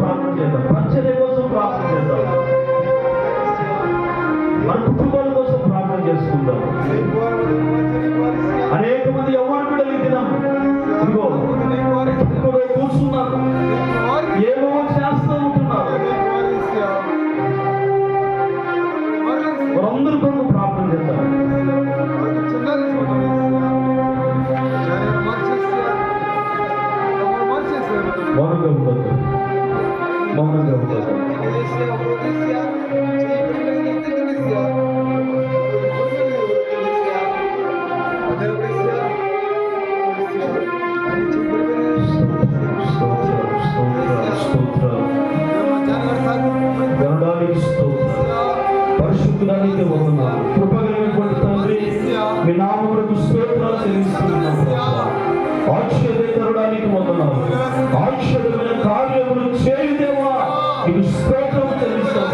ప్రార్థన చేద్దాం, పరిచర్య కోసం ప్రార్థన చేద్దాం, మన కుటుంబాల కోసం ప్రార్థన చేసుకుందాం. అనేక మంది యవ్వన బిడ్డలు ఈ దినం ఇదిగో కూర్చున్నారు, ఏమో చేస్తూ ఉంటున్నారు. వారందరూ కొరకు ప్రార్థన చేద్దాం. మౌనంగా ఉండదు, మౌనంగా ఉండదు. పరిశుద్ధానికి వందనాలు. కృపగలిగినటువంటి తండ్రి, మీ నామమునకు స్తోత్రాలు చెల్లిస్తున్నాం. ఆశ్చర్యకరుడానికి వందనాలు. ఆశ్చర్యమైన కార్యములు చేయుదేవా ఇది స్తోత్రం చెల్లిస్తాం.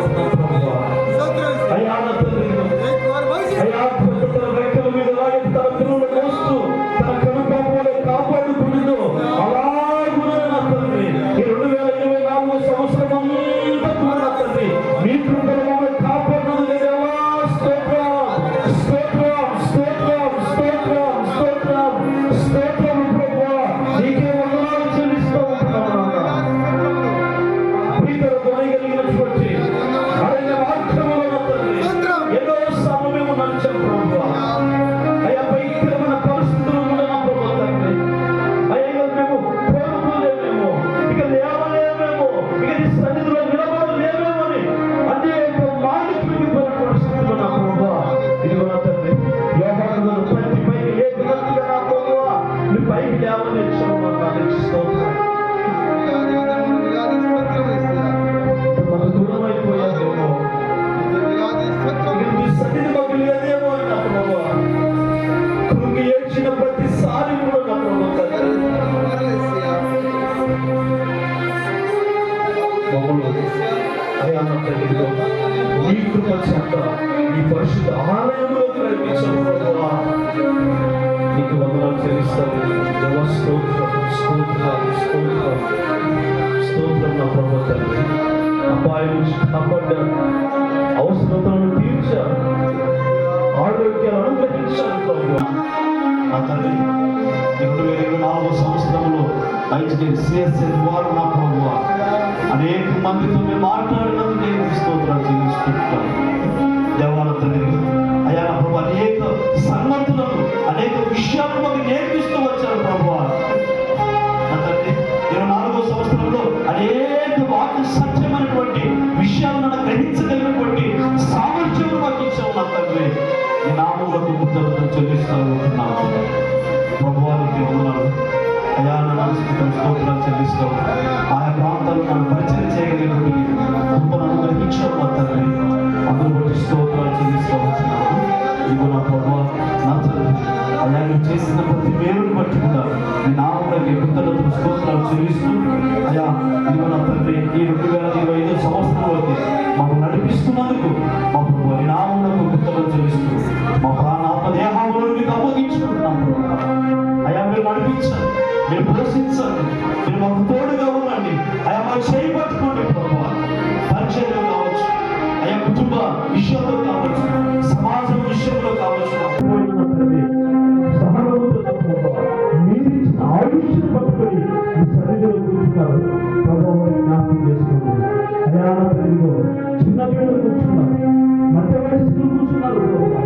అయ్యా తండ్రి, అయ్యా తన రెక్కల మీద తన పిల్లలు మోస్తూ తన కనుపాపంలో కాపాడుకుంటుందో అలాగునే నా తండ్రి ఈ 2024 సంవత్సరం అంతా కూడా తండ్రి మీ కృపలో కాపాడుతుంది దేవా. స్తోత్రం స్తోత్రం స్తోత్రం స్తోత్రం స్తోత్రం స్తోత్రం ప్రభువా, నీకే వందనాలు చెల్లిస్తూ ఉంటున్నాము. ప్రీతర కొనగలిగినటువంటి అరణ్య మార్గంలో తండ్రి ఎన్నో సార్లు మేము నడిచాం ప్రభువా. అయ్యా భయంకరమైన పరిస్థితులు కూడా నా ప్రభువా తండ్రి, అయ్యా మేము కోరుకోలేమేమో, ఇక లేవలేమేమో, ఇక నీ సన్నిధిలో నిలబడలేమేమో అని అనేక మారిపోయిన పరిస్థితులు నా ప్రభువా. ఇదిగో నా తండ్రి, యోహాను ప్రతి పైకి లేపినట్టుగా నా ప్రభువా నీ పైకి లేవనిచ్చావు. మన దూరం అయిపోయాదేమో, నీ సన్నిధి మాకు లేదేమో అని నా ప్రభువా కృంగి ఏడ్చిన ప్రతిసారి కూడా నా ప్రభువా తండ్రి మమ్మల్ని అయ్యా నా తండ్రి నీ కృప చేత ఈ పరిశుద్ధ ఆలయంలోకి నడిపించావు ప్రభువా. నీకు వందనాలు చెల్లిస్తాను దేవా. స్తోత్రం స్తోత్రం స్తోత్రం స్తోత్రం నా ప్రభువా తండ్రి. అపాయం నుంచి కాపాడ్డారు, అవసరతలను తీర్చారు, ఆరోగ్యాలు అనుగ్రహించారు ప్రభువా. నా తండ్రి 2024 సంవత్సరంలో సిఎస్ఎన్ ద్వారా నా ప్రభువా అనేక మందితో మేము మాట్లాడినందుకు నేను స్తోత్రాలు చెల్లిస్తున్నాను దేవాల తండ్రి. అయ్యా నా ప్రభు అనేక సంగతులను అనేక విషయాలను మాకు నేర్పిస్తూ వచ్చారు ప్రభువా. నా తండ్రి 24వ సంవత్సరంలో అనేక వాక్య సత్యమైనటువంటి విషయాలను గ్రహించగలిగినటువంటి సామర్థ్యం మాకు ఇచ్చావు నా తండ్రి. ఈ నామములకు కృతజ్ఞతలు చెల్లిస్తూ ఉంటున్నాను ప్రభువానికి వందనాలు. అయా స్తోత్రాలు చెల్లిస్తాం. ఆయా ప్రాంతాలు మనం పరిచయం చేయగలిగినటువంటి కృపను అనుగ్రహించావు నా తండ్రి. అందరూ బట్టి స్తోత్రాలు చెల్లిస్తూ ఉంటున్నాను. ఇదిగో నా ప్రభువా నా తండ్రి, అయా నువ్వు చేసిన ప్రతి మేలును బట్టి కూడా నీ నామములకు కృతజ్ఞతలు స్తోత్రాలు చెల్లిస్తూ అయా ఇదిగో నా తండ్రి ఈ 2025 సంవత్సరంలోకి మాకు నడిపిస్తున్నందుకు మా ప్రభువా నీ నామములకు కృతజ్ఞతలు చెల్లిస్తూ మా ప్రాణాత్మదేహములను మీకు అప్పగించుకుంటున్నాం ప్రభువా. అయా మీరు నడిపించండి, మీరు పోషించండి, మీరు మాకు తోడుగా ఉండండి. అయా మాకు చేయబట్టుకోండి ప్రభువా. పరిచయంలో కావచ్చు, అయా కుటుంబ విషయంలో కావచ్చు, సమాజం విషయంలో కావచ్చు, మీరు ఇచ్చిన ఆయుష్ను పట్టుకొని మీ సన్నిధిలో కూర్చున్నారు ప్రభువా. జ్ఞాపకం చేసుకోండి అయా. చిన్న పిల్లలు కూర్చున్నారు, మధ్య వయస్సులు కూర్చున్నారు ప్రభువా.